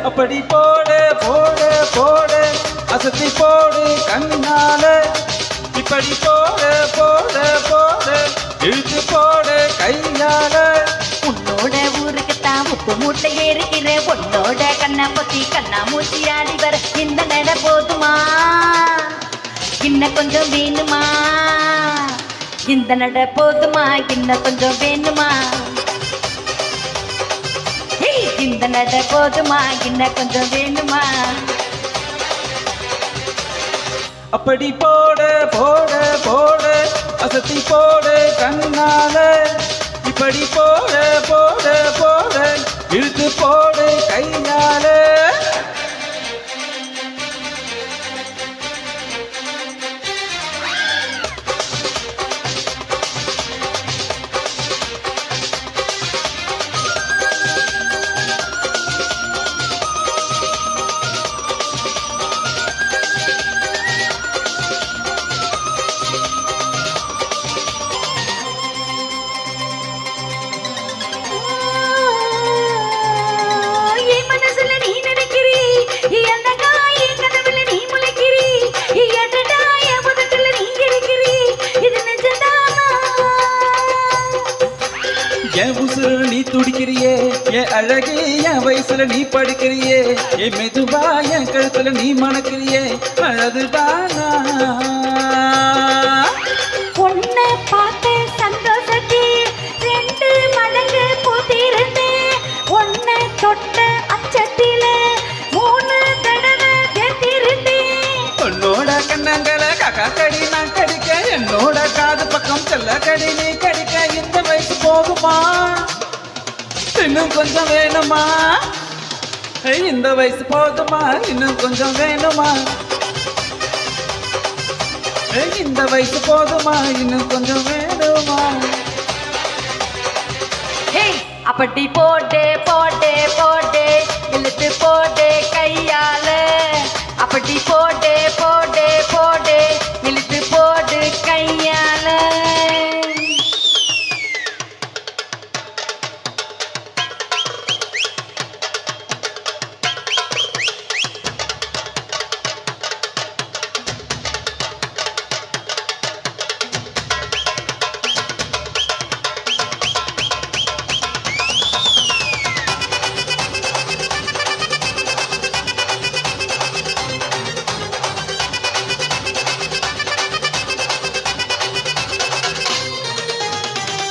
அப்படி போடு போடு போடு அசத்தி போடு கண்ணால இப்படி போடு போடு போடு இழுத்து போடு கையால உன்னோட ஊருக்குத்தான் உப்பு மூட்டை ஏறுகிற உன்னோட கண்ணா பத்தி கண்ணா மூச்சி ஆடி வர இந்த நட போதுமா இன்னும் கொஞ்சம் வேணுமா இந்த நட போதுமா இன்னும் கொஞ்சம் வேணுமா இந்த நட போதுமா இன்னும் கொஞ்சம் வேணுமா அப்படி போடு போடு போடு அசத்தி போடு கண்ணால இப்படி போடு போடு போடு இழுத்து போடு கையால என் உசுறு நீ துடிக்கிறியே என் அழகே என் வயசுல நீ படிக்கிறியே என் மெதுவா என் கழுத்துல நீ மணக்கிறியே அழகுதானா உன்னை பார்த்து சந்தோஷத்தி 2 மடங்கு பூத்திருந்தேன் உன்னை தொட்ட அச்சத்தில 3 தடவை தேர்த்திருந்தேன் உன்னோட கண்ணங்களை காக்கா கடி நான் கடிக்க என்னோட காது பக்கம் செல்ல கடி நீ கடிக்க இந்த வயசு போகுமா இன்னும் கொஞ்சம் வேணுமா இந்த வயசு போதுமா இன்னும் கொஞ்சம் வேணுமா இந்த வயசு போதுமா இன்னும் கொஞ்சம் வேணுமா அப்படி போட்டு போட்டு போட்டு இழுத்து போட்டு கையால அப்படி போட்டு போட்டு போட்டு இழுத்து போட்டு கையால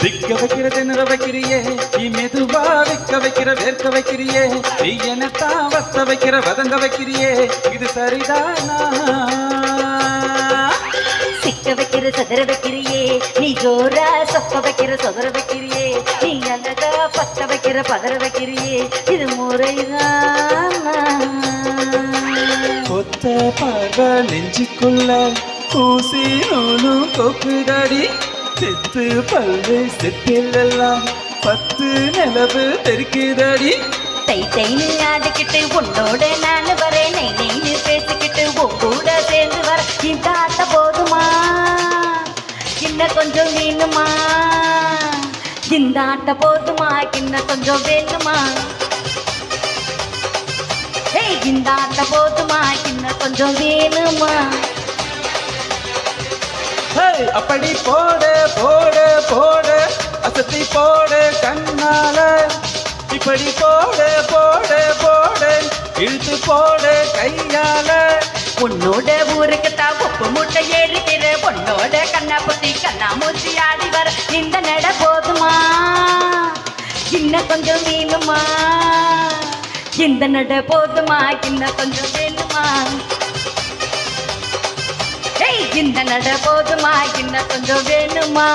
விக்க வைக்கிற திணற வைக்கிறியே நீ மெதுவா விக்க வைக்கிற வேர்க்க வைக்கிறியே நீ என்னத்தான் வத்த வைக்கிற வதங்க வைக்கிறியே இது சரிதானா சிக்க வைக்கிற சதுர வைக்கிறியே நீ ஜோரா சொக்க வைக்கிற சொதர வைக்கிறியே நீ அழகா பத்த வைக்கிற பதற வைக்கிறியே இது முறைதானா கொத்த பார்வை நெஞ்சுக்குள்ள ஊசி நூலும் கொக்குதடி செத்து பல்வு செட்டிலெல்லாம் 10 நிலவு தெருக்குதடி தை தைன்னு ஆடிக்கிட்டு உன்னோட நான் வரேன் நை நைன்னு பேசிக்கிட்டு உன் கூட சேர்ந்து வர இந்த ஆட்ட போதுமா இன்னும் கொஞ்சம் வேணுமா இந்த ஆட்ட போதுமா இன்னும் கொஞ்சம் வேணுமா இந்த ஆட்ட போதுமா இன்னும் கொஞ்சம் வேணுமா அப்படி போடு போடு போடு அசத்தி போடு கண்ணால இப்படி போடு போடு போடு இழுத்து போடு கையால உன்னோட ஊருக்குத்தான் உப்பு மூட்டை ஏறுகிற உன்னோட கண்ணா பத்தி கண்ணா மூச்சி ஆடி வர இந்த நட போதுமா இன்னும் கொஞ்சம் வேணுமா இந்த நட போதுமா இன்னும் கொஞ்சம் வேணுமா இந்த நட போதுமா இன்னும் கொஞ்சம் வேணுமா